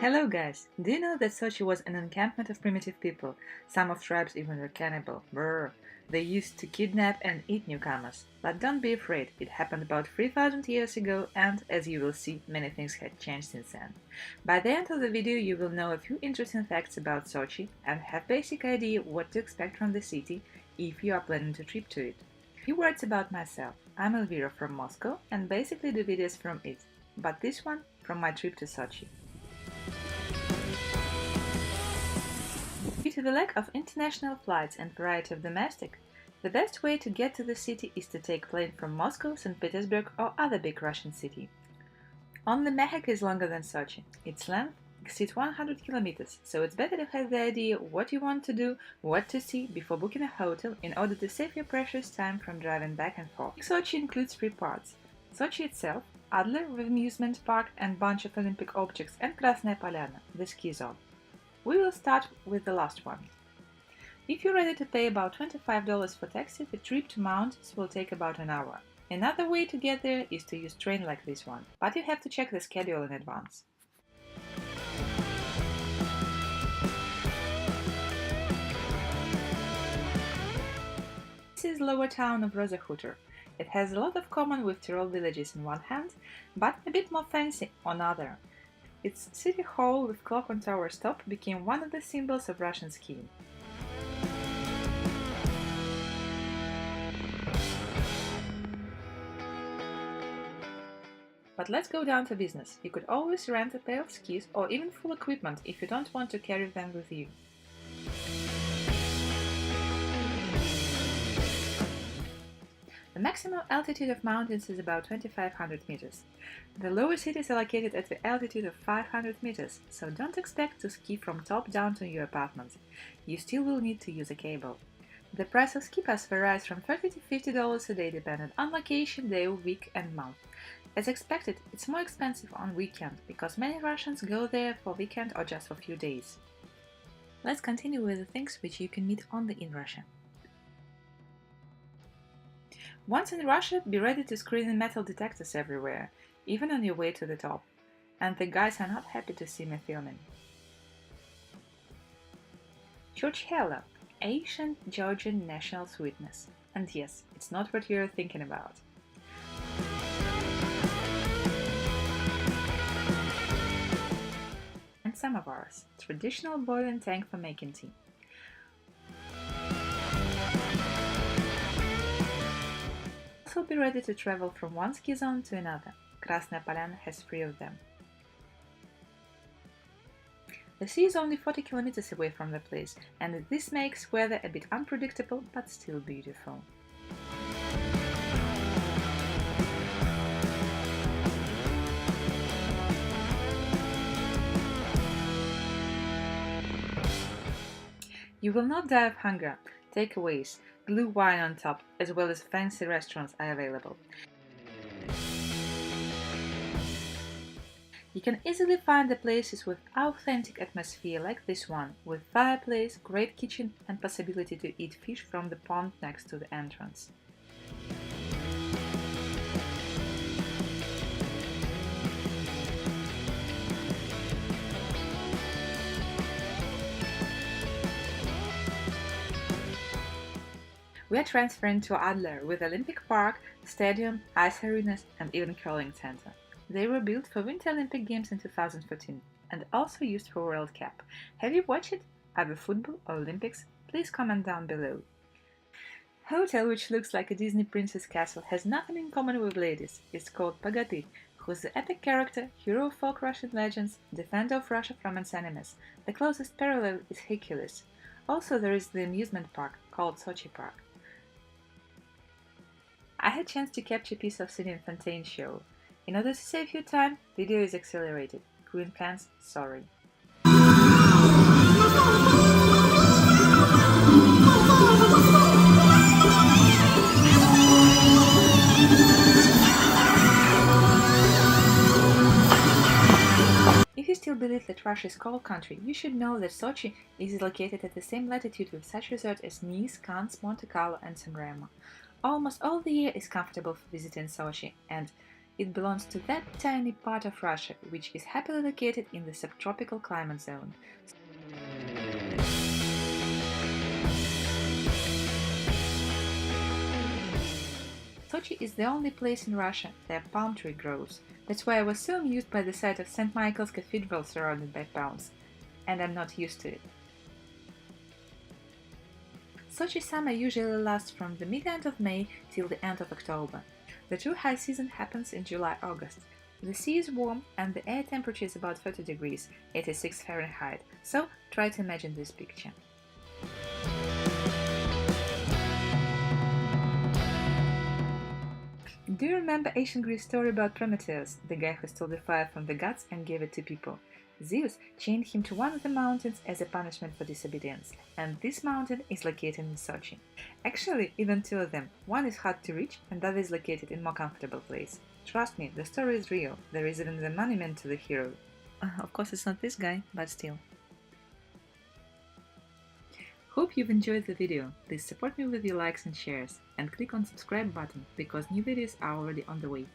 Hello guys! Do you know that Sochi was an encampment of primitive people? Some of tribes even were cannibal. Brr. They used to kidnap and eat newcomers. But don't be afraid, it happened about 3000 years ago and, as you will see, many things had changed since then. By the end of the video you will know a few interesting facts about Sochi and have basic idea what to expect from the city if you are planning to trip to it. A few words about myself. I'm Elvira from Moscow and basically do videos from it, but this one from my trip to Sochi. Due to the lack of international flights and variety of domestic, the best way to get to the city is to take plane from Moscow, St. Petersburg or other big Russian city. Only Mehek is longer than Sochi. Its length exceeds 100 kilometers, so it's better to have the idea what you want to do, what to see before booking a hotel in order to save your precious time from driving back and forth. Sochi includes three parts: Sochi itself, Adler with amusement park and bunch of Olympic objects, and Krasnaya Polyana, the ski zone. We will start with the last one. If you're ready to pay about $25 for taxi, the trip to mountains will take about an hour. Another way to get there is to use train like this one, but you have to check the schedule in advance. This is lower town of Rosahuter. It has a lot of common with Tyrol villages on one hand, but a bit more fancy on other. Its city hall with clock on tower's top became one of the symbols of Russian skiing. But let's go down to business. You could always rent a pair of skis or even full equipment if you don't want to carry them with you. The maximum altitude of mountains is about 2500 meters. The lower cities are located at the altitude of 500 meters, so don't expect to ski from top down to your apartment. You still will need to use a cable. The price of ski pass varies from $30 to $50 a day depending on location, day, week and month. As expected, it's more expensive on weekend because many Russians go there for weekend or just for a few days. Let's continue with the things which you can meet only in Russia. Once in Russia, be ready to screen metal detectors everywhere, even on your way to the top. And the guys are not happy to see me filming. Churchill, ancient Georgian national sweetness. And yes, it's not what you're thinking about. And samovars, traditional boiling tank for making tea. Also be ready to travel from one ski zone to another. Krasnaya Polyana has 3 of them. The sea is only 40 kilometers away from the place, and this makes weather a bit unpredictable but still beautiful. You will not die of hunger. Takeaways, blue wine on top, as well as fancy restaurants are available. You can easily find the places with authentic atmosphere like this one, with fireplace, great kitchen and possibility to eat fish from the pond next to the entrance. We are transferring to Adler with Olympic Park, stadium, ice arenas and even curling center. They were built for Winter Olympic Games in 2014 and also used for World Cup. Have you watched it? Either football or Olympics? Please comment down below. Hotel, which looks like a Disney princess castle, has nothing in common with ladies. It's called Pagaty, who's the epic character, hero of folk Russian legends, defender of Russia from its enemies. The closest parallel is Hercules. Also there is the amusement park, called Sochi Park. I had chance to capture a piece of scene in Fontaine show. In order to save you time, video is accelerated. Green pants, sorry. If you still believe that Russia is a cold country, you should know that Sochi is located at the same latitude with such resorts as Nice, Cannes, Monte Carlo and San Remo. Almost all the year is comfortable for visiting Sochi, and It belongs to that tiny part of Russia which is happily located in the subtropical climate zone. Sochi is the only place in Russia where palm tree grows. That's why I was so amused by the sight of St. Michael's Cathedral surrounded by palms, and I'm not used to it. Sochi summer usually lasts from the mid-end of May till the end of October. The true high season happens in July-August. The sea is warm and the air temperature is about 30 degrees, 86 Fahrenheit, so try to imagine this picture. Do you remember ancient Greek story about Prometheus, the guy who stole the fire from the gods and gave it to people? Zeus chained him to one of the mountains as a punishment for disobedience, and this mountain is located in Sochi. Actually, even two of them. One is hard to reach and the other is located in a more comfortable place. Trust me, the story is real. There is even the monument to the hero. Of course, it's not this guy, but still. Hope you've enjoyed the video. Please support me with your likes and shares, and click on subscribe button because new videos are already on the way.